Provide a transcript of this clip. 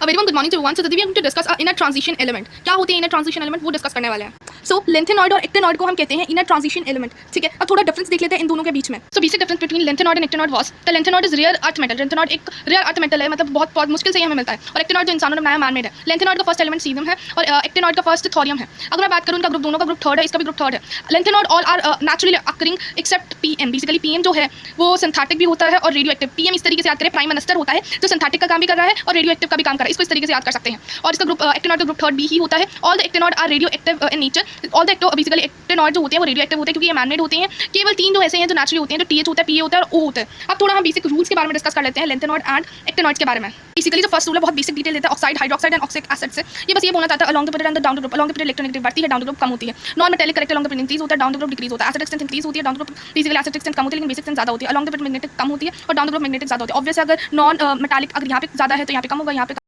Very good morning to everyone. So today we are going to discuss inner transition element. क्या होते हैं inner transition element, वो discuss करने वाले हैं। सो लेंथेनॉइड और एक्टिनॉइड को हम कहते हैं इनर ट्रांजिशन एलिमेंट, ठीक है। अब थोड़ा डिफरेंस देख लेते हैं इन दोनों के बीच में। So basic difference between lanthanoid and actinoid was the lanthanoid is rare earth metal. Lanthanoid एक रेयर अर्थ मेटल है, मतलब बहुत मुश्किल से ही हमें मिलता है। और एक्टिनॉइड जो इंसानों ने बनाया मैन मेड है। लेंथेनॉइड का फर्स्ट एलिमेंट सीरियम है और एक्टिनॉइड का फर्स्ट थोरियम है। अगर मैं बात करूँ उनका ग्रुप, दोनों का ग्रुप थर्ड है, इसका भी ग्रुप थर्ड है। Lanthanoid all are naturally occurring except PM. Basically PM जो है वो सिंथेटिक भी होता है और रेडियो एक्टिव। पीएम इस तरीके से याद करें, प्राइम मिनिस्टर होता है जो सिंथेटिक का काम भी कर रहा है और रेडियो एक्टिव का भी काम कर रहा है। इसको इस तरीके से याद कर सकते हैं। और इसका ग्रुप एक्टिनॉइड का ग्रुप थर्ड बी ही होता है। All the actinoid are radioactive in nature. All the basically actinoid जो होते हैं वो रेडियो एक्टिव होते हैं क्योंकि ये मैनमेड होते हैं। केवल 3 जो ऐसे हैं जो नेचुरली होते हैं, जो टीएच होता है, पीए होता है और ओ होता है। अब थोड़ा हम बेसिक रूल्स के बारे में डिस्कस कर लेते हैं लेंथेनॉइड एंड एक्टिनॉइड्स के बारे में। बेसिकली जो फर्स्ट रूल है बहुत बेसिक डिटेल देता है ऑक्साइड, हाइड्रोक्साइड एंड ऑक्सिक एसिड से। ये बस ये बोलना चाहता है along the period and the down the group. Along the period electronegative बढ़ती है, डाउन द ग्रुप कम होती है। Non metallic correct along the period increase होता है, डाउन द ग्रुप डिक्रीज होता है। एसिड एक्सटेंस इंक्रीज होती है, down the group basically acid extents कम होती है लेकिन बेसिक एक्सटेंस ज्यादा होती है। अलोंग द पीरियड मैग्नेटिक कम होती है और डाउन द ग्रुप मैग्नेटिक ज्यादा होती है। ऑब्वियसली अगर नॉन मेटालिक अगर यहाँ पे ज्यादा है तो यहाँ पे कम होगा, यहाँ पे